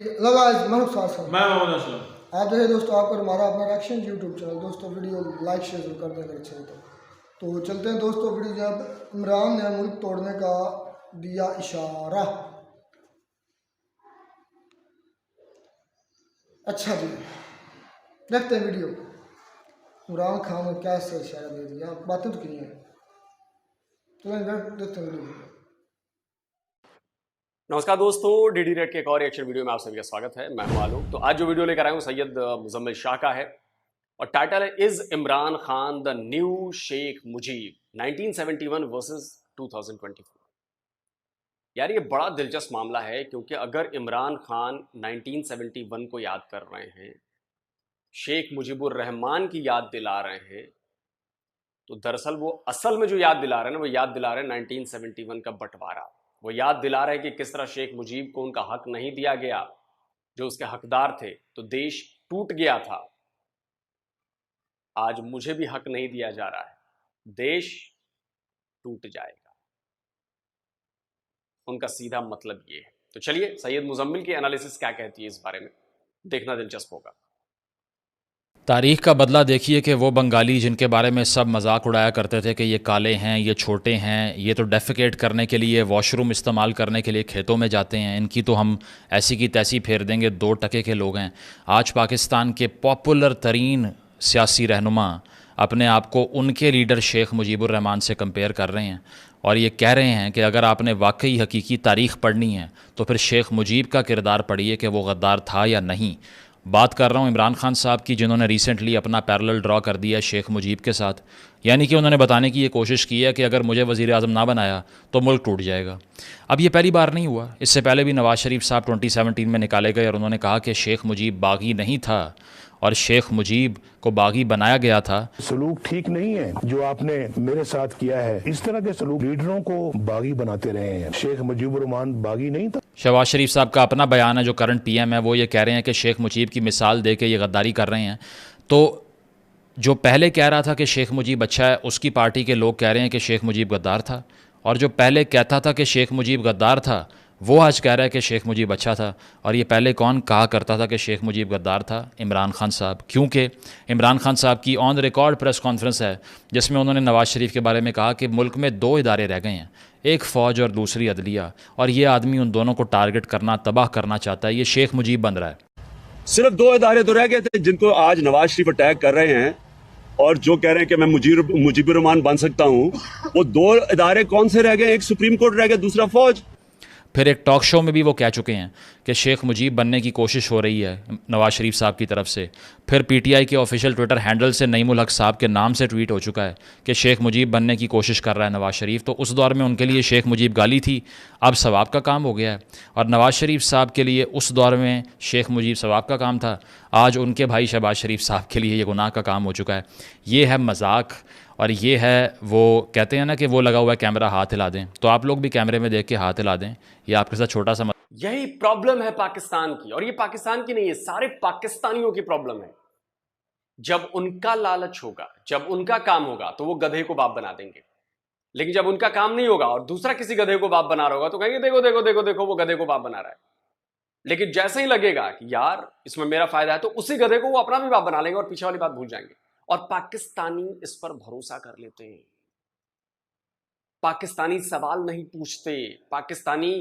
मैं मोहम्मद असलम। आप देखें दोस्तों, आपको हमारा अपना रिएक्शन यूट्यूब चैनल। दोस्तों वीडियो लाइक शेयर जरूर कर दें अगर अच्छा है तो चलते हैं दोस्तों। वीडियो जब इमरान ने मुल्क तोड़ने का दिया इशारा। अच्छा जी, देखते हैं वीडियो। इमरान खान ने क्या से इशारा दे दिया, बातें तो की हैं। चलें देखते हैं वीडियो। नमस्कार दोस्तों, डीडी रेड के एक और रिएक्शन वीडियो में आप सभी का स्वागत है। मैं हूं आलोक। तो आज जो वीडियो लेकर आया हूं सैयद मुजम्मिल शाह का है और टाइटल है is Imran Khan the new Sheikh Mujib 1971 versus 2024। यार ये बड़ा दिलचस्प मामला है क्योंकि अगर इमरान खान 1971 को याद कर रहे हैं, शेख मुजीबुर रहमान की याद दिला रहे हैं, तो दरअसल वो असल में जो याद दिला रहे हैं ना, वो याद दिला रहे हैं 1971 का बंटवारा। वो याद दिला रहे हैं कि किस तरह शेख मुजीब को उनका हक नहीं दिया गया जो उसके हकदार थे, तो देश टूट गया था। आज मुझे भी हक नहीं दिया जा रहा है, देश टूट जाएगा। उनका सीधा मतलब ये है। तो चलिए सैयद मुजम्मिल की एनालिसिस क्या कहती है इस बारे में, देखना दिलचस्प होगा। तारीख़ का बदला देखिए कि वो बंगाली जिनके बारे में सब मजाक उड़ाया करते थे कि ये काले हैं, ये छोटे हैं, ये तो डेफिकेट करने के लिए, वॉशरूम इस्तेमाल करने के लिए खेतों में जाते हैं, इनकी तो हम ऐसी की तैसी फेर देंगे, 2 टके के लोग हैं। आज पाकिस्तान के पॉपुलर तरीन सियासी रहनुमा अपने आप को उनके लीडर शेख मुजीबुर रहमान से कंपेयर कर रहे हैं और ये कह रहे हैं कि अगर आपने वाकई हकीकी तारीख़ पढ़नी है तो फिर शेख मुजीब का किरदार पढ़िए कि वो गद्दार था या नहीं। बात कर रहा हूँ इमरान खान साहब की, जिन्होंने रिसेंटली अपना पैरेलल ड्रॉ कर दिया शेख मुजीब के साथ। यानी कि उन्होंने बताने की ये कोशिश की है कि अगर मुझे वज़ीर आज़म ना बनाया तो मुल्क टूट जाएगा। अब ये पहली बार नहीं हुआ, इससे पहले भी नवाज़ शरीफ साहब 2017 में निकाले गए और उन्होंने कहा कि शेख मुजीब बागी नहीं था और शेख मुजीब को बागी बनाया गया था। सलूक ठीक नहीं है जो आपने मेरे साथ किया है। इस तरह के सलूक लीडरों को बागी बनाते रहे हैं। शेख मुजीबुर रहमान बागी नहीं था। शहबाज शरीफ साहब का अपना बयान है, जो करंट पीएम है, वो ये कह रहे हैं कि शेख मुजीब की मिसाल दे के ये गद्दारी कर रहे हैं। तो जो पहले कह रहा था कि शेख मुजीब अच्छा है, उसकी पार्टी के लोग कह रहे हैं कि शेख मुजीब गद्दार था, और जो पहले कहता था कि शेख मुजीब गद्दार था वो आज कह रहा है कि शेख मुजीब अच्छा था। और ये पहले कौन कहा करता था कि शेख मुजीब गद्दार था? इमरान खान साहब। क्योंकि इमरान खान साहब की ऑन रिकॉर्ड प्रेस कॉन्फ्रेंस है जिसमें उन्होंने नवाज़ शरीफ के बारे में कहा कि मुल्क में 2 इदारे रह गए हैं, एक फ़ौज और दूसरी अदलिया, और ये आदमी उन दोनों को टारगेट करना, तबाह करना चाहता है। ये शेख मुजीब बन रहा है। सिर्फ 2 इदारे तो रह गए थे जिनको आज नवाज शरीफ अटैक कर रहे हैं और जो कह रहे हैं कि मैं मुजीबुर रहमान बन सकता हूं। वो 2 इदारे कौन से रह गए? एक सुप्रीम कोर्ट रह गया, दूसरा फौज। फिर एक टॉक शो में भी वो कह चुके हैं कि शेख मुजीब बनने की कोशिश हो रही है नवाज़ शरीफ साहब की तरफ से। फिर पीटीआई के ऑफिशियल ट्विटर हैंडल से नईमुल हक साहब के नाम से ट्वीट हो चुका है कि शेख मुजीब बनने की कोशिश कर रहा है नवाज़ शरीफ। तो उस दौर में उनके लिए शेख मुजीब गाली थी, अब सवाब का काम हो गया है। और नवाज़ शरीफ साहब के लिए उस दौर में शेख मुजीब सवाब का काम था, आज उनके भाई शहबाज शरीफ साहब के लिए ये गुनाह का काम हो चुका है। ये है मजाक, और ये है, वो कहते हैं ना कि वो लगा हुआ है कैमरा, हाथ हिला दें। तो आप लोग भी कैमरे में देख के हाथ हिला दें। ये आपके साथ छोटा सा यही प्रॉब्लम है पाकिस्तान की, और ये पाकिस्तान की नहीं है, सारे पाकिस्तानियों की प्रॉब्लम है। जब उनका लालच होगा, जब उनका काम होगा, तो वो गधे को बाप बना देंगे। लेकिन जब उनका काम नहीं होगा और दूसरा किसी गधे को बाप बना रहा होगा तो कहेंगे देखो देखो देखो देखो वो गधे को बाप बना रहा है। लेकिन जैसे ही लगेगा कि यार इसमें मेरा फायदा है, तो उसी गधे को वो अपना भी बाप बना लेंगे और पीछे वाली बात भूल जाएंगे। और पाकिस्तानी इस पर भरोसा कर लेते हैं। पाकिस्तानी सवाल नहीं पूछते, पाकिस्तानी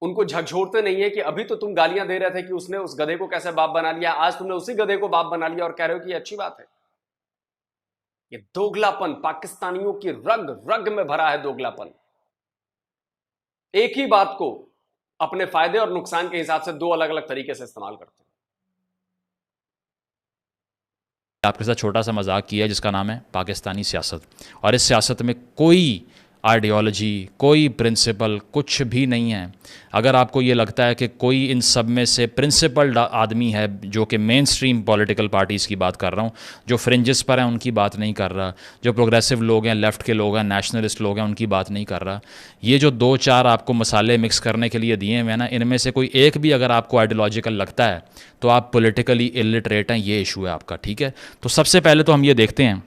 उनको झकझोरते नहीं है कि अभी तो तुम गालियां दे रहे थे कि उसने उस गधे को कैसे बाप बना लिया, आज तुमने उसी गधे को बाप बना लिया और कह रहे हो कि ये अच्छी बात है। ये दोगलापन पाकिस्तानियों की रग रग में भरा है, दोगलापन। एक ही बात को अपने फायदे और नुकसान के हिसाब से 2 अलग अलग तरीके से इस्तेमाल करते हैं। आपके साथ छोटा सा मजाक किया जिसका नाम है पाकिस्तानी सियासत। और इस सियासत में कोई आइडियोलॉजी, कोई प्रिंसिपल, कुछ भी नहीं है। अगर आपको ये लगता है कि कोई इन सब में से प्रिंसिपल्ड आदमी है, जो कि मेन स्ट्रीम पॉलिटिकल पार्टीज़ की बात कर रहा हूँ, जो फ्रिंजेस पर हैं उनकी बात नहीं कर रहा, जो प्रोग्रेसिव लोग हैं, लेफ़्ट के लोग हैं, नेशनलिस्ट लोग हैं, उनकी बात नहीं कर रहा। ये जो 2-4 आपको मसाले मिक्स करने के लिए दिए हुए हैं ना, इनमें से कोई एक भी अगर आपको आइडियोलॉजिकल लगता है तो आप पॉलिटिकली इलिटरेट हैं। ये इशू है आपका, ठीक है। तो सबसे पहले तो हम ये देखते हैं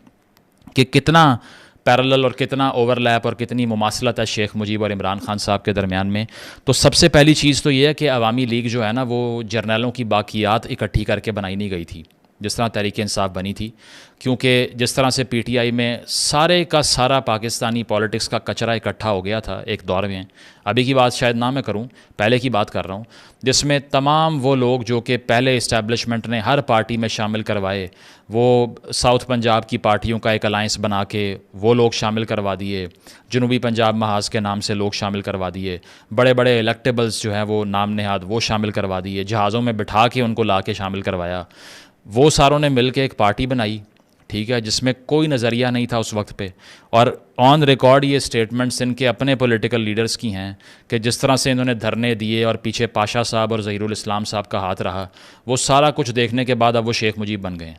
कि कितना पैरेलल और कितना ओवरलैप और कितनी मुमासलत है शेख मुजीब और इमरान खान साहब के दरमियान में। तो सबसे पहली चीज़ तो ये है कि अवामी लीग जो है ना, वो जर्नलों की बाकियात इकट्ठी करके बनाई नहीं गई थी जिस तरह तहरीक इंसाफ बनी थी, क्योंकि जिस तरह से पीटीआई में सारे का सारा पाकिस्तानी पॉलिटिक्स का कचरा इकट्ठा हो गया था एक दौर में, अभी की बात शायद ना मैं करूं, पहले की बात कर रहा हूं, जिसमें तमाम वो लोग जो कि पहले इस्टेब्लिशमेंट ने हर पार्टी में शामिल करवाए, वो साउथ पंजाब की पार्टियों का एक अलाइंस बना के वो लोग शामिल करवा दिए, जनूबी पंजाब महाज के नाम से लोग शामिल करवा दिए, बड़े बड़े इलेक्टेबल्स जो हैं वो नाम नहाद वो शामिल करवा दिए, जहाज़ों में बिठा के उनको ला के शामिल करवाया। वो सारों ने मिल के एक पार्टी बनाई, ठीक है, जिसमें कोई नज़रिया नहीं था उस वक्त पे। और ऑन रिकॉर्ड ये स्टेटमेंट्स इनके अपने पॉलिटिकल लीडर्स की हैं कि जिस तरह से इन्होंने धरने दिए और पीछे पाशा साहब और ज़हीरुल इस्लाम साहब का हाथ रहा, वो सारा कुछ देखने के बाद अब वो शेख मुजीब बन गए हैं।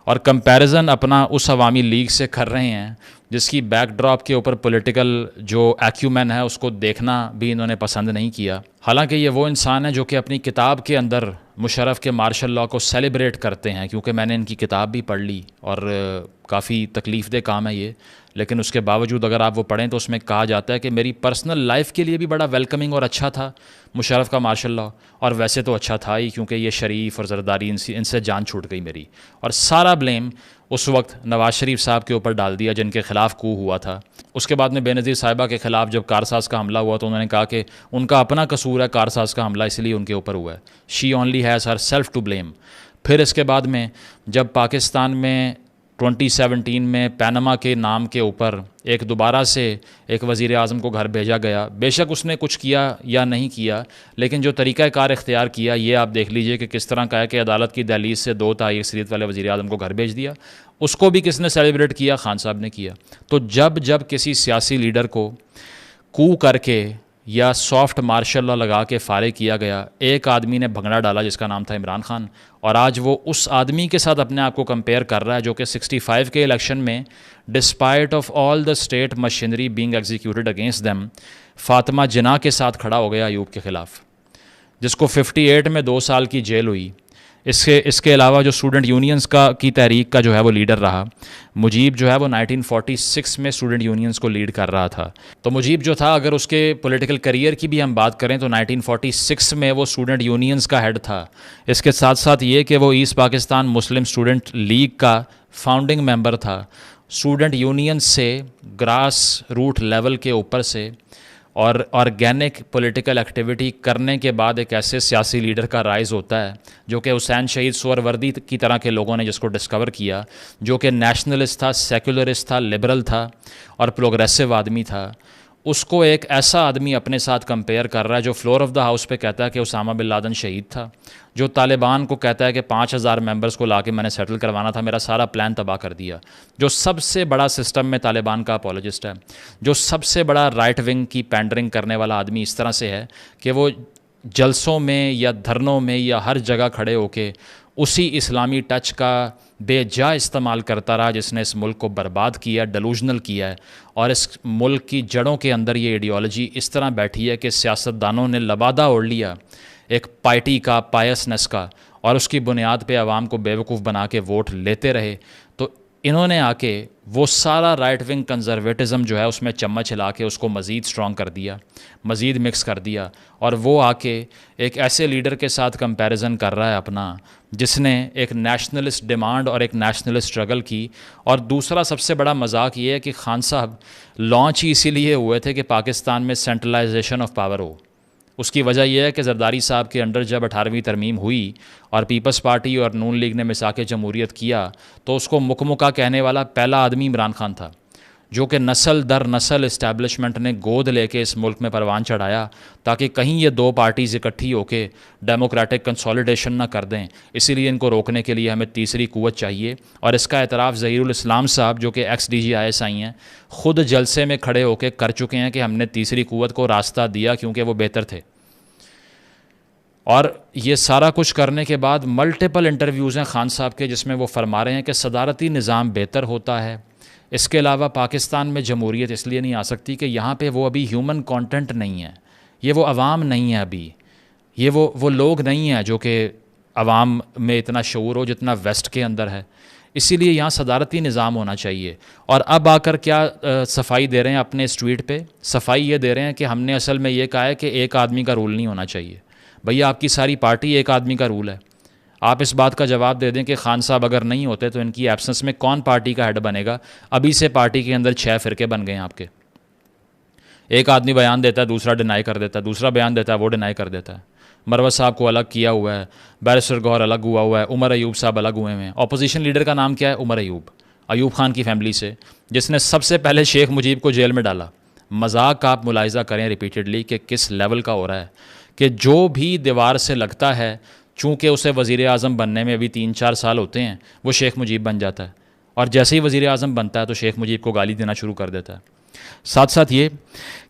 और कंपैरिजन अपना उस अवामी लीग से कर रहे हैं जिसकी बैकड्रॉप के ऊपर पॉलिटिकल जो एक्यूमेन है उसको देखना भी इन्होंने पसंद नहीं किया। हालांकि ये वो इंसान है जो कि अपनी किताब के अंदर मुशर्रफ के मार्शल लॉ को सेलिब्रेट करते हैं, क्योंकि मैंने इनकी किताब भी पढ़ ली और काफ़ी तकलीफ़ दे काम है ये, लेकिन उसके बावजूद अगर आप वो पढ़ें तो उसमें कहा जाता है कि मेरी पर्सनल लाइफ के लिए भी बड़ा वेलकमिंग और अच्छा था मुशर्रफ का मार्शल लॉ, और वैसे तो अच्छा था ही क्योंकि ये शरीफ और ज़रदारी इनसे जान छूट गई मेरी। और सारा ब्लेम उस वक्त नवाज़ शरीफ साहब के ऊपर डाल दिया जिनके ख़िलाफ़ कू हुआ था। उसके बाद में बेनज़ीर साहिबा के ख़िलाफ़ जब कारसाज का हमला हुआ तो उन्होंने कहा कि उनका अपना कसूर है कारसाज का हमला, इसलिए उनके ऊपर हुआ है, she only has herself to blame. फिर इसके बाद में जब पाकिस्तान में 2017 में पैनमा के नाम के ऊपर एक दोबारा से एक वज़ीर आज़म को घर भेजा गया, बेशक उसने कुछ किया या नहीं किया, लेकिन जो तरीक़ाकार इख्तियार किया ये आप देख लीजिए कि किस तरह का है कि अदालत की दहलीज से 2 तारीख अक्सरियत वाले वज़ीर आज़म को घर भेज दिया। उसको भी किसने सेलिब्रेट किया? खान साहब ने किया। तो जब किसी सियासी लीडर को कू करके या सॉफ्ट मार्शल लॉ लगा के फारिग किया गया, एक आदमी ने भंगड़ा डाला जिसका नाम था इमरान खान, और आज वो उस आदमी के साथ अपने आप को कंपेयर कर रहा है जो कि 65 के इलेक्शन में despite of all the state machinery being executed against them Fatima Jinnah के साथ खड़ा हो गया अयूब के ख़िलाफ़, जिसको 58 में 2 साल की जेल हुई। इसके अलावा जो स्टूडेंट यूनियंस की तहरीक का जो है वो लीडर रहा, मुजीब जो है वो 1946 में स्टूडेंट यूनियंस को लीड कर रहा था। तो मुजीब जो था, अगर उसके पॉलिटिकल करियर की भी हम बात करें तो 1946 में वो स्टूडेंट यूनियंस का हेड था। इसके साथ साथ ये कि वो ईस्ट पाकिस्तान मुस्लिम स्टूडेंट लीग का फाउंडिंग मेंबर था। स्टूडेंट यूनियन से ग्रास रूट लेवल के ऊपर से और ऑर्गेनिक पॉलिटिकल एक्टिविटी करने के बाद एक ऐसे सियासी लीडर का राइज़ होता है जो कि हुसैन शहीद सोहरवर्दी की तरह के लोगों ने जिसको डिस्कवर किया, जो कि नेशनलिस्ट था, सेकुलरिस्ट था, लिबरल था और प्रोग्रेसिव आदमी था। उसको एक ऐसा आदमी अपने साथ कंपेयर कर रहा है जो फ्लोर ऑफ द हाउस पे कहता है कि उसामा बिन लादेन शहीद था, जो तालिबान को कहता है कि 5000 मेंबर्स को लाके मैंने सेटल करवाना था, मेरा सारा प्लान तबाह कर दिया, जो सबसे बड़ा सिस्टम में तालिबान का अपोलोजिस्ट है, जो सबसे बड़ा राइट विंग की पैंडरिंग करने वाला आदमी इस तरह से है कि वो जलसों में या धरनों में या हर जगह खड़े होके उसी इस्लामी टच का बेजा इस्तेमाल करता रहा जिसने इस मुल्क को बर्बाद किया, डेलूजनल किया है। और इस मुल्क की जड़ों के अंदर ये आइडियोलॉजी इस तरह बैठी है कि सियासतदानों ने लबादा ओढ़ लिया एक पार्टी का, पायसनेस का, और उसकी बुनियाद पे आवाम को बेवकूफ़ बना के वोट लेते रहे। तो इन्होंने आके वो सारा राइट विंग कंजर्वेटिज़म जो है उसमें चम्मच हिला के उसको मज़ीद स्ट्रॉन्ग कर दिया, मज़ीद मिक्स कर दिया, और वो आके एक ऐसे लीडर के साथ कंपैरिजन कर रहा है अपना जिसने एक नेशनलिस्ट डिमांड और एक नेशनलिस्ट स्ट्रगल की। और दूसरा सबसे बड़ा मजाक ये है कि खान साहब लॉन्च ही इसीलिए हुए थे कि पाकिस्तान में सेंट्रलाइजेशन ऑफ पावर हो। उसकी वजह यह है कि जरदारी साहब के अंडर जब 18वीं तरमीम हुई और पीपल्स पार्टी और नून लीग ने मिसाके जमहूरियत किया तो उसको मुकमुका कहने वाला पहला आदमी इमरान खान था, जो कि नस्ल दर नस्ल इस्टेब्लिशमेंट ने गोद लेके इस मुल्क में परवान चढ़ाया ताकि कहीं ये 2 पार्टीज़ इकट्ठी होके डेमोक्रेटिक कंसोलिडेशन ना कर दें। इसीलिए इनको रोकने के लिए हमें तीसरी कुव्वत चाहिए, और इसका एतराफ़ ज़हीरुल इस्लाम साहब जो कि XDG-ISI हैं ख़ुद जलसे में खड़े होकर कर चुके हैं कि हमने तीसरी कुव्वत को रास्ता दिया क्योंकि वो बेहतर थे। और ये सारा कुछ करने के बाद मल्टीपल इंटरव्यूज़ हैं खान साहब के जिसमें वो फरमा रहे हैं कि सदारती निज़ाम बेहतर होता है। इसके अलावा पाकिस्तान में जमहूरियत इसलिए नहीं आ सकती कि यहाँ पे वो अभी ह्यूमन कंटेंट नहीं है, ये वो अवाम नहीं है, अभी ये वो लोग नहीं हैं जो कि अवाम में इतना शऊर हो जितना वेस्ट के अंदर है। इसीलिए यहाँ सदारती निज़ाम होना चाहिए। और अब आकर क्या सफाई दे रहे हैं अपने इस ट्वीट पे? सफाई ये दे रहे हैं कि हमने असल में ये कहा है कि एक आदमी का रूल नहीं होना चाहिए। भैया आपकी सारी पार्टी एक आदमी का रूल है। आप इस बात का जवाब दे दें कि खान साहब अगर नहीं होते तो इनकी एब्सेंस में कौन पार्टी का हेड बनेगा। अभी से पार्टी के अंदर 6 फ़िरके बन गए हैं आपके। एक आदमी बयान देता है, दूसरा डिनाई कर देता है, दूसरा बयान देता है, वो डिनाई कर देता है। मरवत साहब को अलग किया हुआ है, बैरिस्टर गौहर अलग हुआ है, उमर अयूब साहब अलग हुए हैं। अपोजिशन लीडर का नाम क्या है? उमर अयूब, अयूब खान की फैमिली से, जिसने सबसे पहले शेख मुजीब को जेल में डाला। मजाक का आप मुलाहिजा करें रिपीटेडली कि किस लेवल का हो रहा है कि जो भी दीवार से लगता है, चूँकि उसे वज़ीर आज़म बनने में अभी 3-4 साल होते हैं, वो शेख मुजीब बन जाता है। और जैसे ही वज़ीर आज़म बनता है तो शेख मुजीब को गाली देना शुरू कर देता है। साथ साथ ये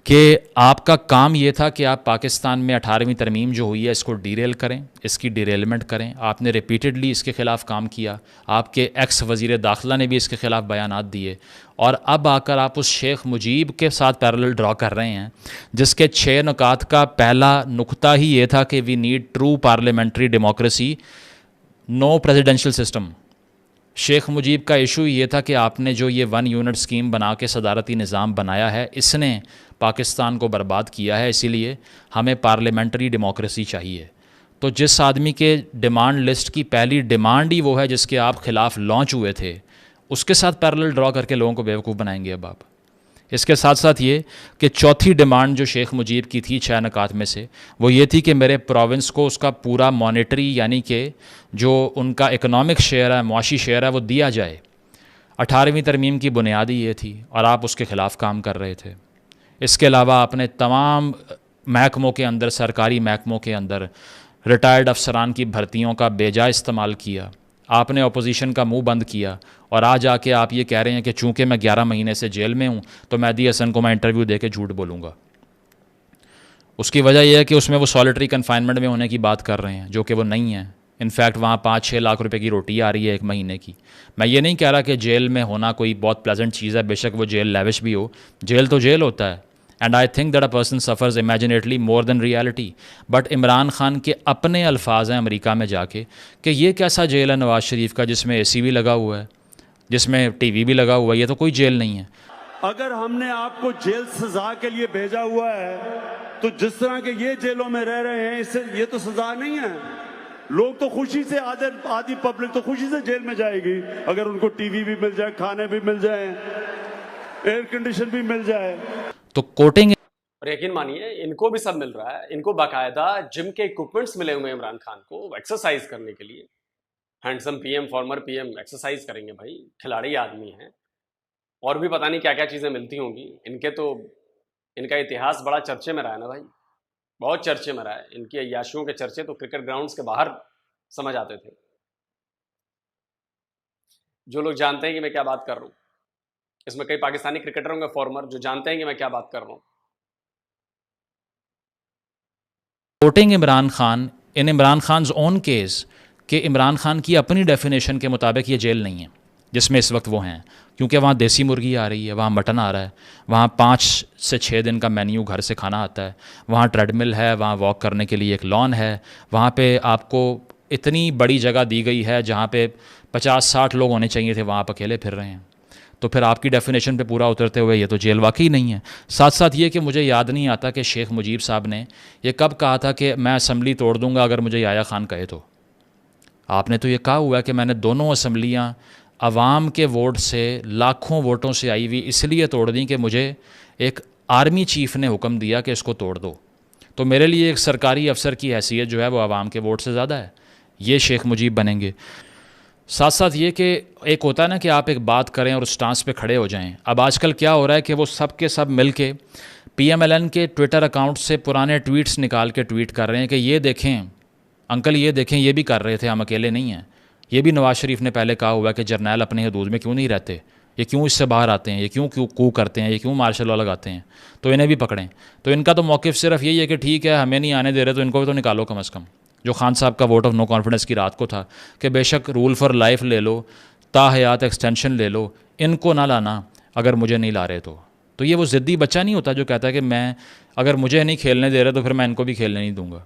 कि आपका काम ये था कि आप पाकिस्तान में 18वीं तरमीम जो हुई है इसको डीरेल करें, इसकी डिरेलमेंट करें। आपने रिपीटेडली इसके ख़िलाफ़ काम किया। आपके एक्स वज़ीर दाखिला ने भी इसके ख़िलाफ़ बयानात दिए। और अब आकर आप उस शेख मुजीब के साथ पैरेलल ड्रॉ कर रहे हैं, जिसके 6 नुकात का पहला नुक्ता ही ये था कि we need true parliamentary democracy, no presidential system. Sheikh Mujib का इशू ये था कि आपने जो ये 1 यूनिट स्कीम बना के सदारती निज़ाम बनाया है, इसने पाकिस्तान को बर्बाद किया है। इसीलिए हमें पार्लियामेंट्री डेमोक्रेसी चाहिए। तो जिस आदमी के डिमांड लिस्ट की पहली डिमांड ही वो है जिसके आप ख़िलाफ़ लॉन्च हुए थे, उसके साथ पैरेलल ड्रॉ करके लोगों को बेवकूफ़ बनाएंगे अब आप। इसके साथ साथ ये कि चौथी डिमांड जो शेख मुजीब की थी 6 नुकात में से, वो ये थी कि मेरे प्रोविंस को उसका पूरा मॉनेटरी यानी कि जो उनका इकनॉमिक शेयर है, मुआशी शेयर है, वो दिया जाए। 18वीं तरमीम की बुनियादी ये थी और आप उसके ख़िलाफ़ काम कर रहे थे। इसके अलावा आपने तमाम महकमों के अंदर, सरकारी महकमों के अंदर रिटायर्ड अफसरान की भर्तियों का बेजा इस्तेमाल किया। आपने अपोजिशन का मुंह बंद किया और आज आके आप ये कह रहे हैं कि चूँकि मैं 11 महीने से जेल में हूँ तो मेहदी हसन को मैं इंटरव्यू दे के झूठ बोलूँगा। उसकी वजह यह है कि उसमें वो सॉलिटरी कन्फाइनमेंट में होने की बात कर रहे हैं, जो कि वो नहीं है। इनफैक्ट वहाँ 5-6 लाख रुपए की रोटी आ रही है 1 महीने की। मैं ये नहीं कह रहा कि जेल में होना कोई बहुत प्लेजेंट चीज़ है, बेशक वो जेल लेविश भी हो, जेल तो जेल होता है। And I think that a person suffers imaginatively more than reality. But Imran Khan के अपने अल्फाज हैं अमेरिका में जाके कि ये कैसा जेल है नवाज़ शरीफ का जिसमें AC भी लगा हुआ है, जिसमें TV भी लगा हुआ है, ये तो कोई जेल नहीं है। अगर हमने आपको जेल सजा के लिए भेजा हुआ है तो जिस तरह के ये जेलों में रह रहे हैं, इससे ये तो सजा नहीं है। लोग तो खुशी से, आधी पब्लिक तो खुशी से जेल में जाएगी अगर उनको TV भी मिल जाए, खाने भी मिल जाए, एयर कंडीशन भी मिल जाए। तो कोटिंग, और यकीन मानिए इनको भी सब मिल रहा है। इनको बाकायदा जिम के इक्विपमेंट्स मिले हुए हैं इमरान खान को एक्सरसाइज करने के लिए। Handsome PM, farmer PM exercise करेंगे भाई, खिलाड़ी आदमी हैं। और भी पता नहीं क्या क्या चीज़ें मिलती होंगी इनके। तो इनका इतिहास बड़ा चर्चे में रहा है ना भाई, बहुत चर्चे में रहा है। इनकी अय्याशियों के चर्चे तो क्रिकेट ग्राउंड्स के बाहर समझ आते थे। जो लोग जानते हैं कि मैं क्या बात कर रहा हूँ, इसमें कई पाकिस्तानी क्रिकेटर होंगे फॉर्मर जो जानते हैं कि मैं क्या बात कर रहा हूँ। कोटिंग इमरान खान इन इमरान खान ओन केस कि इमरान खान की अपनी डेफिनेशन के मुताबिक ये जेल नहीं है जिसमें इस वक्त वो हैं, क्योंकि वहाँ देसी मुर्गी आ रही है, वहाँ मटन आ रहा है, वहाँ 5 से 6 दिन का मेन्यू घर से खाना आता है, वहाँ ट्रेडमिल है, वहाँ वॉक करने के लिए एक लॉन है, वहाँ पे आपको इतनी बड़ी जगह दी गई है जहाँ पे 50-60 लोग होने चाहिए थे, वहाँ आप अकेले फिर रहे हैं। तो फिर आपकी डेफिनेशन पे पूरा उतरते हुए ये तो जेल वाकई नहीं है। साथ साथ ये कि मुझे याद नहीं आता कि शेख मुजीब साहब ने ये कब कहा था कि मैं असम्बली तोड़ दूँगा अगर मुझे याया खान कहे तो। आपने तो ये कहा हुआ है कि मैंने दोनों असम्बलियाँ अवाम के वोट से, लाखों वोटों से आई हुई इसलिए तोड़ दी कि मुझे एक आर्मी चीफ़ ने हुक्म दिया कि इसको तोड़ दो। तो मेरे लिए एक सरकारी अफसर की हैसियत जो है वो आवाम के वोट से ज़्यादा है। ये शेख मुजीब बनेंगे। साथ साथ ये कि एक होता है ना कि आप एक बात करें और उस स्टांस पे खड़े हो जाएं। अब आजकल क्या हो रहा है कि वो सब के सब मिल के PMLN के ट्विटर अकाउंट से पुराने ट्वीट्स निकाल के ट्वीट कर रहे हैं कि ये देखें अंकल, ये देखें, ये भी कर रहे थे, हम अकेले नहीं हैं। ये भी नवाज़ शरीफ ने पहले कहा हुआ है कि जर्नैल अपने हदूद में क्यों नहीं रहते, ये क्यों इससे बाहर आते हैं, ये क्यों कू करते हैं, ये क्यों मार्शल लॉ लगाते हैं, तो इन्हें भी पकड़ें। तो इनका तो मौक़िफ़ सिर्फ यही है कि ठीक है हमें नहीं आने दे रहे तो इनको भी तो निकालो कम अज़ कम। जो खान साहब का वोट ऑफ नो कॉन्फिडेंस की रात को था कि बेशक रूल फॉर लाइफ ले लो, ताहयात एक्सटेंशन ले लो, इनको ना लाना अगर मुझे नहीं ला रहे तो ये वो ज़िद्दी बच्चा नहीं होता जो कहता है कि मैं अगर मुझे नहीं खेलने दे रहे तो फिर मैं इनको भी खेलने नहीं दूंगा।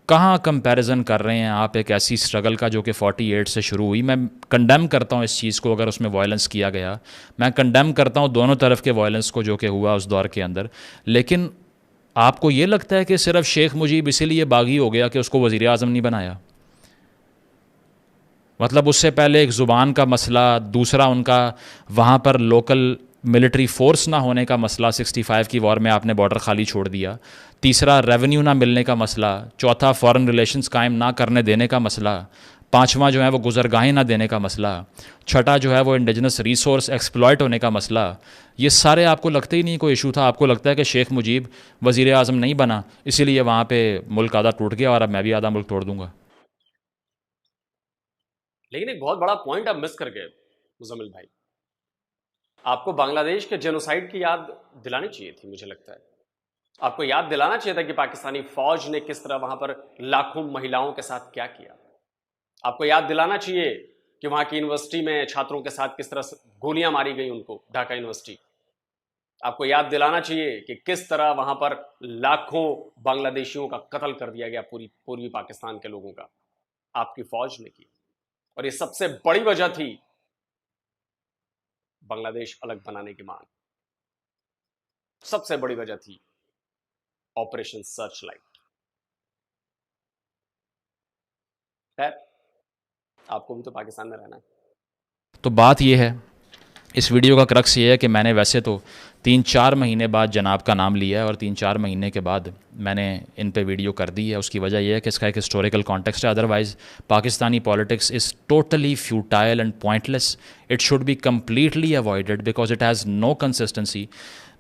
कहाँ कंपैरिजन कर रहे हैं आप एक ऐसी स्ट्रगल का जो कि 48 से शुरू हुई। मैं कंडेम करता हूँ इस चीज़ को, अगर उसमें वायलेंस किया गया, मैं कंडेम करता हूँ दोनों तरफ के वायलेंस को जो कि हुआ उस दौर के अंदर। लेकिन आपको ये लगता है कि सिर्फ शेख मुजीब इसीलिए बागी हो गया कि उसको वज़ीर आज़म नहीं बनाया? मतलब उससे पहले एक ज़ुबान का मसला, दूसरा उनका वहाँ पर लोकल मिलिट्री फोर्स ना होने का मसला, 65 की वॉर में आपने बॉर्डर खाली छोड़ दिया, तीसरा रेवेन्यू ना मिलने का मसला, चौथा फॉरेन रिलेशंस कायम ना करने देने का मसला, पांचवा जो है वो गुजरगाहें ना देने का मसला, छठा जो है वो इंडिजिनस रिसोर्स एक्सप्लॉयट होने का मसला। ये सारे आपको लगते ही नहीं कोई इशू था? आपको लगता है कि शेख मुजीब वज़ीर आज़म नहीं बना इसीलिए वहाँ पे मुल्क आधा टूट गया और अब मैं भी आधा मुल्क तोड़ दूंगा? लेकिन एक बहुत बड़ा पॉइंट आप मिस कर गए मुजम्मिल भाई। आपको बांग्लादेश के जेनोसाइड की याद दिलानी चाहिए थी, मुझे लगता है। आपको याद दिलाना चाहिए था कि पाकिस्तानी फौज ने किस तरह वहां पर लाखों महिलाओं के साथ क्या किया। आपको याद दिलाना चाहिए कि वहां की यूनिवर्सिटी में छात्रों के साथ किस तरह गोलियां मारी गई उनको, ढाका यूनिवर्सिटी। आपको याद दिलाना चाहिए कि किस तरह वहां पर लाखों बांग्लादेशियों का कत्ल कर दिया गया पूर्वी पाकिस्तान के लोगों का, आपकी फौज ने की। और ये सबसे बड़ी वजह थी बांग्लादेश अलग बनाने की मांग। सबसे बड़ी वजह थी ऑपरेशन सर्च लाइट। खैर, आपको भी तो पाकिस्तान में रहना है। तो बात यह है, इस वीडियो का क्रक्स ये है कि मैंने वैसे तो 3-4 महीने बाद जनाब का नाम लिया है और 3-4 महीने के बाद मैंने इन पे वीडियो कर दी है। उसकी वजह यह है कि इसका एक हिस्टोरिकल कॉन्टेक्स्ट है। Otherwise Pakistani politics is totally futile and pointless. It should be completely avoided because it has no consistency,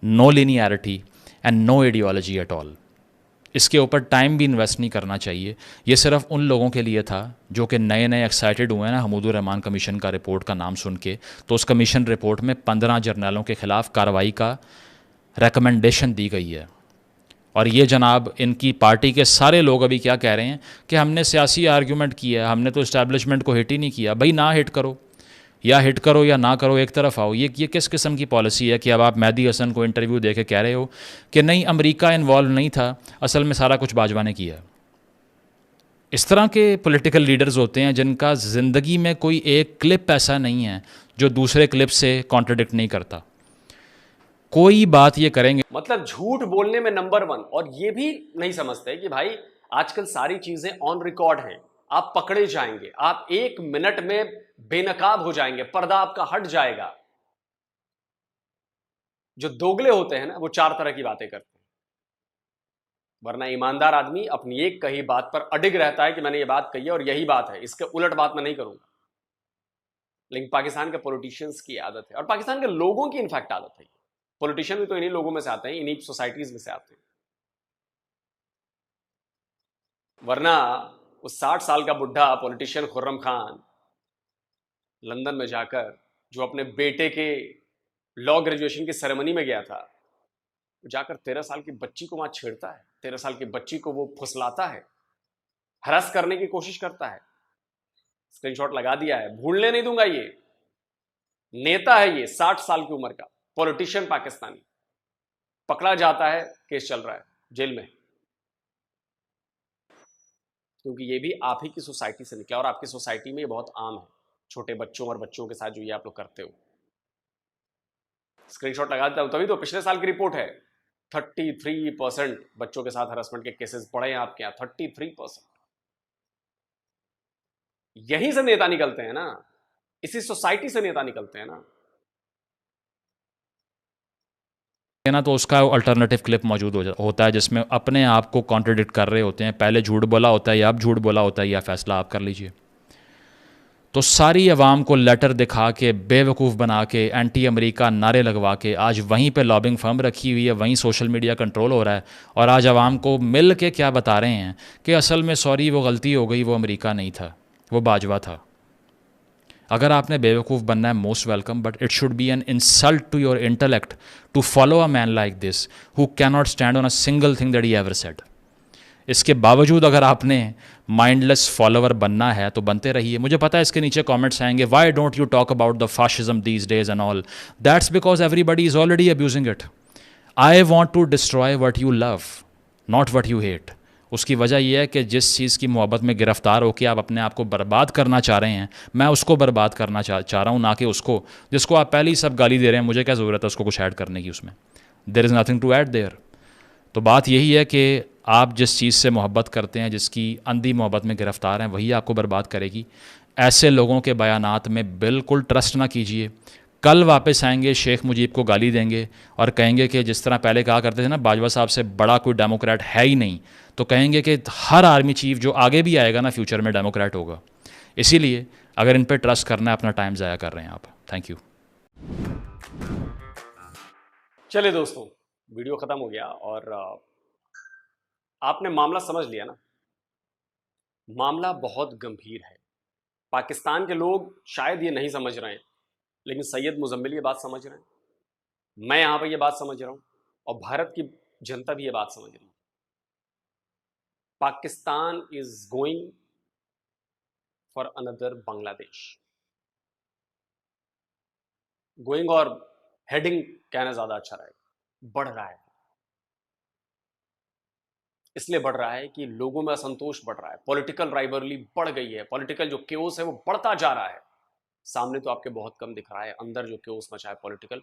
no linearity and no ideology at all. इसके ऊपर टाइम भी इन्वेस्ट नहीं करना चाहिए। ये सिर्फ उन लोगों के लिए था जो कि नए नए एक्साइटेड हुए ना हमूदुर रहमान कमीशन का रिपोर्ट का नाम सुन के। तो उस कमीशन रिपोर्ट में 15 जर्नलों के ख़िलाफ़ कार्रवाई का रिकमेंडेशन दी गई है। और ये जनाब इनकी पार्टी के सारे लोग अभी क्या कह रहे हैं कि हमने सियासी आर्ग्यूमेंट किया, हमने तो इस्टेब्लिशमेंट को हिट ही नहीं किया। भाई ना हिट करो, या हिट करो या ना करो, एक तरफ आओ। ये किस किस्म की पॉलिसी है कि अब आप मेहदी हसन को इंटरव्यू दे के कह रहे हो कि नहीं अमेरिका इन्वॉल्व नहीं था, असल में सारा कुछ बाजवा ने किया। इस तरह के पॉलिटिकल लीडर्स होते हैं जिनका ज़िंदगी में कोई एक क्लिप ऐसा नहीं है जो दूसरे क्लिप से कॉन्ट्रडिक्ट नहीं करता। कोई बात ये करेंगे, मतलब झूठ बोलने में नंबर 1। और ये भी नहीं समझते कि भाई आजकल सारी चीजें ऑन रिकॉर्ड हैं, आप पकड़े जाएंगे, आप 1 मिनट में बेनकाब हो जाएंगे, पर्दा आपका हट जाएगा। जो दोगले होते हैं ना वो 4 तरह की बातें करते हैं, वरना ईमानदार आदमी अपनी एक कही बात पर अडिग रहता है कि मैंने ये बात कही है और यही बात है, इसके उलट बात मैं नहीं करूंगा। लेकिन पाकिस्तान के पॉलिटिशियंस की आदत है, और पाकिस्तान के लोगों की इनफैक्ट आदत है। पॉलिटिशियन भी तो इन्हीं लोगों में से आते हैं, इन्हीं सोसाइटीज में से आते हैं। वरना उस 60 साल का बुढ़ा पॉलिटिशियन खुर्रम खान लंदन में जाकर जो अपने बेटे के लॉ ग्रेजुएशन की सेरेमनी में गया था, जाकर 13 साल की बच्ची को वहां छेड़ता है, 13 साल की बच्ची को वो फुसलाता है, हरास करने की कोशिश करता है। स्क्रीनशॉट लगा दिया है, भूलने नहीं दूंगा। ये नेता है, ये 60 साल की उम्र का पॉलिटिशियन पाकिस्तानी, पकड़ा जाता है, केस चल रहा है, जेल में, क्योंकि ये भी आप ही की सोसाइटी से निकला और आपकी सोसाइटी में ये बहुत आम है, छोटे बच्चों और बच्चों के साथ जो ये आप लोग करते हो। स्क्रीनशॉट लगा देता हूं, तभी तो पिछले साल की रिपोर्ट है 33% बच्चों के साथ हरासमेंट के केसेस बढ़े हैं आपके यहां, 33%। यहीं से नेता निकलते हैं ना, इसी सोसाइटी से नेता निकलते हैं ना। तो उसका अल्टरनेटिव क्लिप मौजूद होता है जिसमें अपने आप को कॉन्ट्रडिक्ट कर रहे होते हैं। पहले झूठ बोला होता है या अब झूठ बोला होता है, या फैसला आप कर लीजिए। तो सारी अवाम को लेटर दिखा के, बेवकूफ़ बना के, एंटी अमेरिका नारे लगवा के आज वहीं पे लॉबिंग फर्म रखी हुई है, वहीं सोशल मीडिया कंट्रोल हो रहा है। और आज अवाम को मिल के क्या बता रहे हैं कि असल में सॉरी वो गलती हो गई, वो अमेरिका नहीं था, वो बाजवा था। अगर आपने बेवकूफ़ बनना है, most welcome, but it should be an insult to your intellect to follow a man like this who can not stand on a single thing that he ever said. इसके बावजूद अगर आपने माइंडलेस फॉलोअर बनना है तो बनते रहिए। मुझे पता है इसके नीचे कमेंट्स आएंगे, why don't you talk about the fascism these days and all. That's because everybody is already abusing it. I want to destroy what you love, not what you hate. उसकी वजह यह है कि जिस चीज़ की मोहब्बत में गिरफ़्तार होकर आप अपने आप को बर्बाद करना चाह रहे हैं, मैं उसको बर्बाद करना चाह रहा हूँ, ना कि उसको जिसको आप पहले ही सब गाली दे रहे हैं। मुझे क्या ज़रूरत है उसको कुछ ऐड करने की उसमें? There is nothing to add there. तो बात यही है कि आप जिस चीज़ से मोहब्बत करते हैं, जिसकी अंधी मोहब्बत में गिरफ़्तार हैं, वही आपको बर्बाद करेगी। ऐसे लोगों के बयानात में बिल्कुल ट्रस्ट ना कीजिए। कल वापस आएंगे, शेख मुजीब को गाली देंगे और कहेंगे कि जिस तरह पहले कहा करते थे ना, बाजवा साहब से बड़ा कोई डेमोक्रेट है ही नहीं, तो कहेंगे कि हर आर्मी चीफ जो आगे भी आएगा ना फ्यूचर में डेमोक्रेट होगा। इसीलिए अगर इन पर ट्रस्ट करना है, अपना टाइम ज़ाया कर रहे हैं आप। Thank you. चलिए दोस्तों, वीडियो ख़त्म हो गया और आपने मामला समझ लिया ना। मामला बहुत गंभीर है। पाकिस्तान के लोग शायद ये नहीं समझ रहे हैं, लेकिन सैयद मुजम्मिल ये बात समझ रहे हैं, मैं यहाँ पर ये बात समझ रहा हूँ और भारत की जनता भी ये बात समझ रही है। Pakistan is going for another Bangladesh. Going और हेडिंग कहना ज़्यादा अच्छा रहेगा। बढ़ रहा है, इसलिए बढ़ रहा है कि लोगों में असंतोष बढ़ रहा है, पॉलिटिकल राइवलरी बढ़ गई है, पॉलिटिकल जो केओस है वो बढ़ता जा रहा है। सामने तो आपके बहुत कम दिख रहा है, अंदर जो केओस मचा है पॉलिटिकल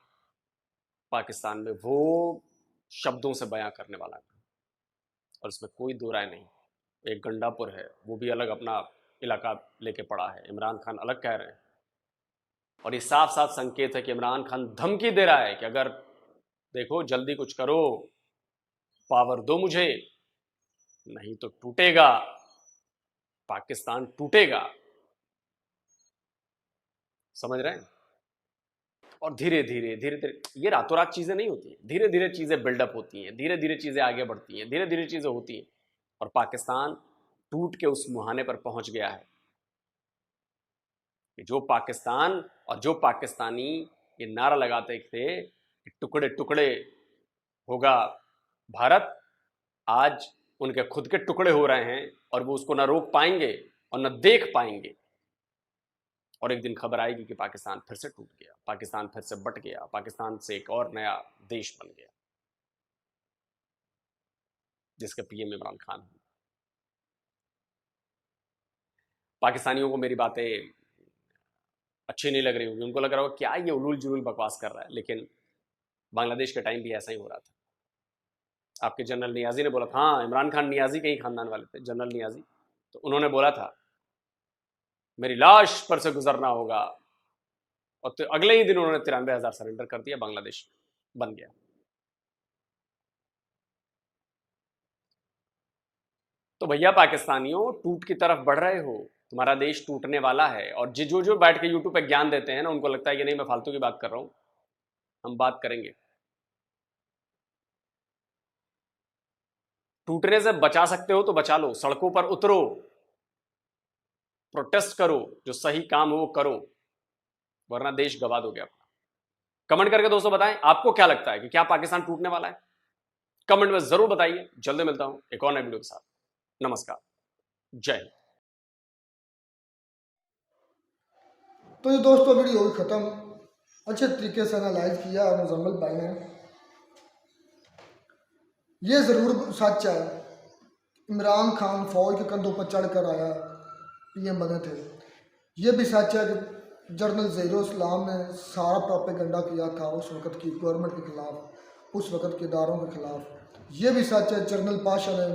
पाकिस्तान में, वो शब्दों से बयां करने वाला है और इसमें कोई दो राय नहीं। एक गंडापुर है, वो भी अलग अपना इलाका लेके पड़ा है, इमरान खान अलग कह रहे हैं और ये साफ साफ संकेत है कि इमरान खान धमकी दे रहा है कि अगर देखो जल्दी कुछ करो, पावर दो मुझे, नहीं तो टूटेगा, पाकिस्तान टूटेगा। समझ रहे हैं? और धीरे धीरे ये रातों रात चीजें नहीं होती, धीरे धीरे चीजें बिल्डअप होती हैं, धीरे धीरे चीजें आगे बढ़ती हैं, धीरे धीरे चीजें होती हैं और पाकिस्तान टूट के उस मुहाने पर पहुंच गया है कि जो पाकिस्तान और जो पाकिस्तानी ये नारा लगाते थे कि टुकड़े टुकड़े होगा भारत, आज उनके खुद के टुकड़े हो रहे हैं और वो उसको ना रोक पाएंगे और ना देख पाएंगे। और एक दिन खबर आएगी कि पाकिस्तान फिर से टूट गया, पाकिस्तान फिर से बट गया, पाकिस्तान से एक और नया देश बन गया जिसका पीएम इमरान खान है। पाकिस्तानियों को मेरी बातें अच्छी नहीं लग रही होगी, उनको लग रहा होगा क्या ये उलूल जुलूल बकवास कर रहा है, लेकिन बांग्लादेश के टाइम भी ऐसा ही हो रहा था। आपके जनरल नियाजी ने बोला था, हाँ इमरान खान नियाजी के ही खानदान वाले थे, जनरल नियाजी, तो उन्होंने बोला था मेरी लाश पर से गुजरना होगा और तो अगले ही दिन उन्होंने 93,000 सरेंडर कर दिया, बांग्लादेश बन गया। तो भैया पाकिस्तानियों, टूट की तरफ बढ़ रहे हो, तुम्हारा देश टूटने वाला है। और जो बैठ के यूट्यूब पे ज्ञान देते हैं ना, उनको लगता है कि नहीं मैं फालतू की बात कर रहा हूं। हम बात करेंगे, टूटने से बचा सकते हो तो बचा लो, सड़कों पर उतरो, प्रोटेस्ट करो, जो सही काम हो वो करो, वरना देश गवा दोगे अपना। कमेंट करके दोस्तों बताएं आपको क्या लगता है कि क्या पाकिस्तान टूटने वाला है, कमेंट में जरूर बताइए। जल्दी मिलता हूं एक और नए वीडियो के साथ। नमस्कार, जय हिंद। तो ये दोस्तों वीडियो हुई ख़त्म। अच्छे तरीके से एनालाइज किया और मुजम्मिल भाई ने। ये ज़रूर सच है, इमरान खान फौज के कंधों पर चढ़ कर आया, पीएम बने थे। ये भी सच है कि जनरल ज़हीरुल इस्लाम ने सारा प्रोपेगेंडा किया था उस वक़्त की गवर्नमेंट के ख़िलाफ़, उस वक़्त के इदारों के ख़िलाफ़। ये भी सच है जनरल पाशा ने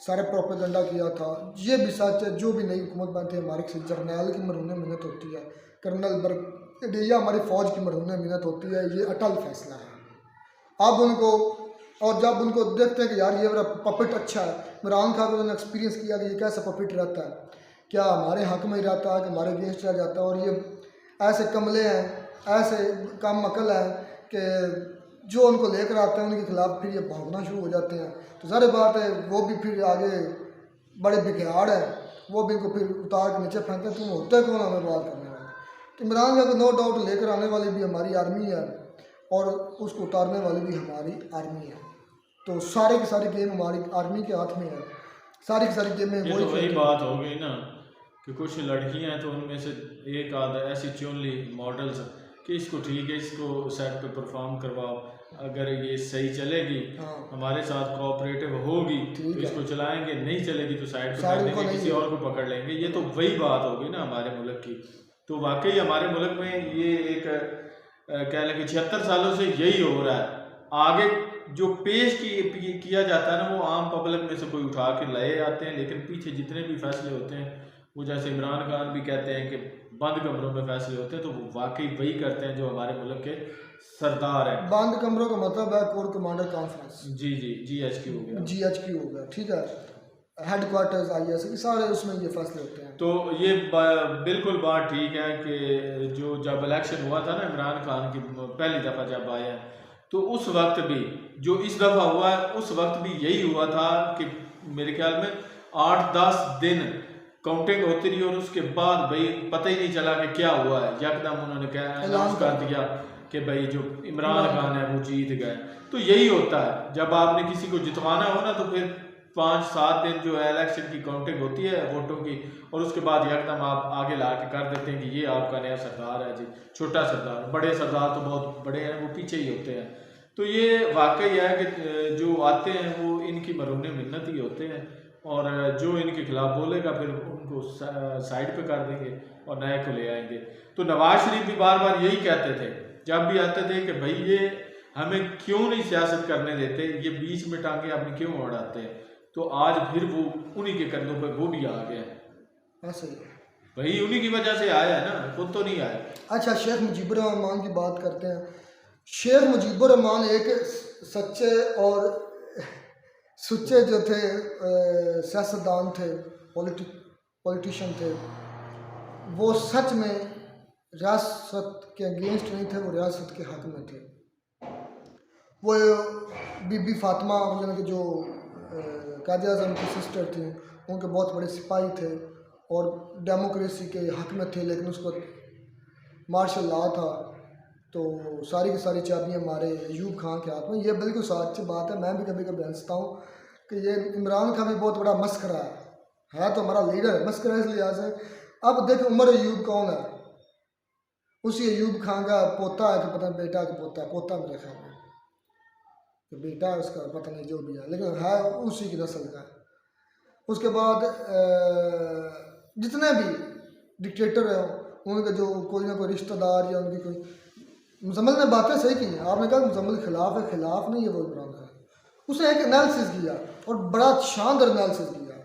सारे प्रोपेगेंडा किया था। ये भी सच है जो भी नई हुकूमत बनती है हमारे से जर्नैल की मरहून मिन्नत होती है, कर्नल ब्रिगेडियर हमारी फ़ौज की मरहून मिन्नत होती है। ये अटल फैसला है। अब उनको, और जब उनको देखते हैं कि यार ये मेरा पपेट अच्छा है, इमरान खान को उन्होंने एक्सपीरियंस किया कि ये कैसा पपेट रहता है, क्या हमारे हक में ही रहता है कि हमारे अगेंस्ट रह जाता है, और ये ऐसे कमले हैं, ऐसे कम अकल है कि जो उनको लेकर आते हैं उनके खिलाफ फिर ये भागना शुरू हो जाते हैं। तो ज़ाहिर बात है वो भी फिर आगे बड़े बिगाड़ है, वो भी इनको फिर उतार के नीचे फेंकते हैं। तुम होते कौन हमें बात करने वाले? तो इमरान खान को नो डाउट लेकर आने वाली भी हमारी आर्मी है और उसको उतारने वाली भी हमारी आर्मी है। तो सारी की सारी गेम हमारी आर्मी के हाथ में है, सारी की सारी गेमें वही बात हो गई ना कि कुछ लड़कियां हैं तो उनमें से एक आधा ऐसी चुन ली मॉडल्स कि इसको ठीक है, इसको सेट पे परफॉर्म करवाओ, अगर ये सही चलेगी, हाँ। हमारे साथ कोऑपरेटिव होगी ठीक तो है। इसको चलाएंगे, नहीं चलेगी तो साइड पे साइड कर को देंगे, नहीं किसी और को पकड़ लेंगे। ये तो वही बात होगी ना हमारे मुल्क की। तो वाकई हमारे मुल्क में ये एक कह लें कि 76 सालों से यही हो रहा है। आगे जो पेश किया जाता है ना, वो आम पब्लिक में से कोई उठा के लाए आते हैं, लेकिन पीछे जितने भी फैसले होते हैं वो जैसे इमरान खान भी कहते हैं कि बंद कमरों में फैसले होते हैं, तो वो वाकई वही करते हैं जो हमारे मुल्क के सरदार हैं। बंद कमरों का मतलब है कोर कमांडर कॉन्फ्रेंस, जी जी, GHQ हो गया। GHQ हो गया, ठीक है, हेडक्वार्टर्स IS के सारे उसमें ये फैसले होते हैं। तो ये बिल्कुल बात ठीक है कि जो जब इलेक्शन हुआ था ना इमरान खान की पहली दफ़ा जब आया है, तो उस वक्त भी जो इस दफ़ा हुआ है उस वक्त भी यही हुआ था कि मेरे ख्याल में 8-10 दिन काउंटिंग होती रही और उसके बाद भाई पता ही नहीं चला कि क्या हुआ है। यकदम उन्होंने अनाउंस कर दिया कि भाई जो इमरान खान है वो जीत गए। तो यही होता है, जब आपने किसी को जितवाना हो ना तो फिर 5-7 दिन जो है इलेक्शन की काउंटिंग होती है वोटों की, और उसके बाद यकदम आप आगे ला के कर देते हैं कि ये आपका नया सरदार है जी। छोटा सरदार, बड़े सरदार तो बहुत बड़े हैं, वो पीछे ही होते हैं। तो ये वाकई है कि जो आते हैं वो इनकी मरूने मिन्नत ही होते हैं, और जो इनके खिलाफ बोलेगा फिर उनको साइड पे कर देंगे और नए को ले आएंगे। तो नवाज शरीफ भी बार बार यही कहते थे जब भी आते थे कि भाई ये हमें क्यों नहीं सियासत करने देते, ये बीच में टांगे अपनी क्यों उड़ाते हैं। तो आज फिर वो उन्हीं के कंधों पे वो भी आ गया ऐसे ही। भाई, उन्हीं की वजह से आया है ना, खुद तो नहीं आया। अच्छा, शेख मुजीबुर रहमान की बात करते हैं। शेख मुजीबुर रहमान एक सच्चे और सुच्चे जो थे सियासतदान थे, पॉलिटिशियन थे। वो सच में रियासत के अगेंस्ट नहीं थे, वो रियासत के हक में थे। वो बीबी फातिमा यानी कि जो कायद आज़म की सिस्टर थी, उनके बहुत बड़े सिपाही थे और डेमोक्रेसी के हक में थे, लेकिन उसको मार्शल लॉ था तो सारी की सारी चाबियाँ हमारे अयूब खान के हाथ में। ये बिल्कुल सच्ची बात है। मैं भी कभी कभी हंसता हूँ कि ये इमरान खान भी बहुत बड़ा मस्करा है तो हमारा लीडर है, मस्करा इस लिहाज से। अब देखो उमर अयूब कौन है, उसी अयूब खान का पोता है कि पता नहीं बेटा का पोता मेरे ख्याल में, तो बेटा है उसका, पता नहीं जो भी है, लेकिन है उसी की नस्ल का। उसके बाद जितने भी डिक्टेटर हैं उनके जो कोई ना कोई रिश्तेदार या उनकी कोई, मुजम्मिल ने बातें सही की हैं। आपने कहा मुजम्मिल खिलाफ है, खिलाफ नहीं है वो इमरान खान। उसने एक एनालिसिस किया और बड़ा शानदार एनालिसिस किया।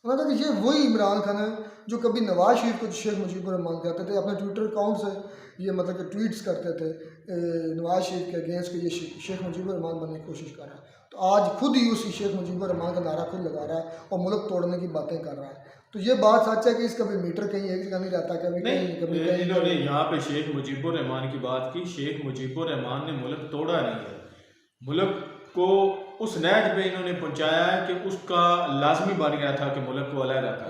उन्होंने कहा कि ये वही इमरान खान है जो कभी नवाज शरीफ को शेख मुजीबुर रहमान कहते थे, अपने ट्विटर अकाउंट से ये मतलब कि ट्वीट्स करते थे नवाज शरीफ के अगेंस्ट कि ये शेख मुजीबुर रहमान बनने की कोशिश कर रहा है। तो आज खुद ही उसी शेख मुजीबुर रहमान का नारा खुद लगा रहा है और मुल्क तोड़ने की बातें कर रहा है। तो ये बात सच है कि इसका भी मीटर कहीं एक जगह नहीं रहता, कभी नहीं, इन्होंने यहाँ पे शेख मुजीबुर रहमान की बात की। शेख मुजीबुर रहमान ने मुल्क तोड़ा नहीं है, मुल्क को उस नहज पे इन्होंने पहुंचाया है कि उसका लाजमी बन गया था कि मुल्क को अलग रखा।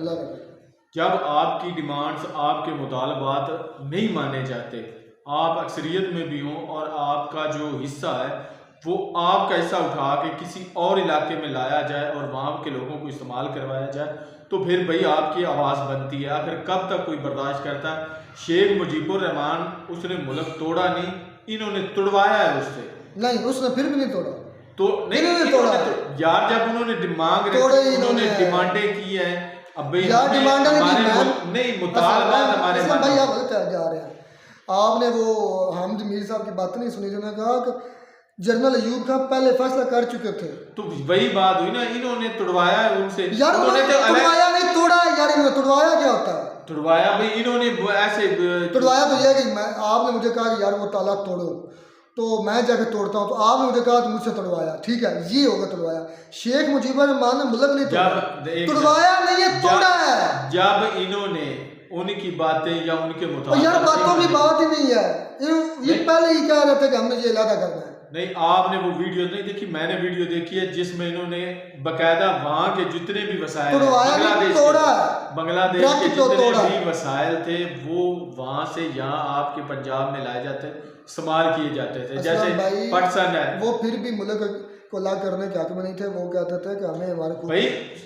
जब आपकी डिमांड्स, आपके मुतालबात नहीं माने जाते, आप अक्सरियत में भी हों और आपका जो हिस्सा है वो आपका हिस्सा उठा के किसी और इलाके में लाया जाए और वहाँ के लोगों को इस्तेमाल करवाया जाए, तो फिर भाई आपकी आवाज़ बनती है। आखिर कब तक कोई बर्दाश्त करता है। शेख मुजीबुर रहमान उसने मुल्क तोड़ा नहीं, इन्होंने तुड़वाया है उससे। नहीं, उसने फिर भी नहीं तोड़ा। तो नहीं तोड़ा यार, जब उन्होंने मांग रहे, उन्होंने डिमांडें की है। अब भाई यार डिमांड नहीं, मुतालबात हमारे भाई आप गलत जा रहे हैं। आपने वो हामिद मीर साहब की बात नहीं सुनी, जिन्होंने कहा कि जनरल अयूब खान पहले फैसला कर चुके थे। तो वही बात हुई ना, इन्होंने तुड़वाया है उनसे। यार उन्होंने तुड़वाया नहीं, तोड़ा है यार। इन्होंने तुड़वाया क्या होता है? तुड़वाया भाई इन्होंने ऐसे तुड़वाया तो यह कि आपने मुझे कहा कि यार वो ताला तोड़ो, तो मैं जाके तोड़ता हूँ, तो आपने मुझे कहा तो मुझसे तोड़वाया। ठीक है, ये होगा तुड़वाया। शेख मुजीबुर रहमान ने मुल्क नहीं तोड़ा, तुड़वाया नहीं है, तोड़ा है। जब इन्होंने उनकी बातें या उनके मुताबिक, यार बातों की बात ही नहीं है, ये पहले ही कह रहे थे कि हमने ये इलादा करना है। नहीं, आपने वो वीडियो नहीं देखी, मैंने वीडियो देखी है जिसमें इन्होंने बकायदा वहाँ के जितने भी वसाइल, बांग्लादेश के जितने भी वसाइल थे वो वहाँ से यहाँ आपके पंजाब में लाए जाते, इस्तेमाल किए जाते थे। जैसे पाकिस्तान है, वो फिर भी मुल्क को ला करने के हक में नहीं थे। वो कहते थे कि हमें हमारे भाई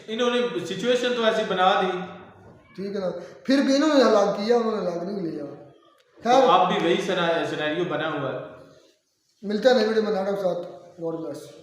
इन्होंने सिचुएशन तो ऐसी बना दी, ठीक है ना, फिर भी इन्होंने हलाक किया, उन्होंने हलाक नहीं लिया। खैर अब भी वही सिनेरियो बना हुआ है। मिलते हैं नई वीडियो में, नाटक के साथ। God bless.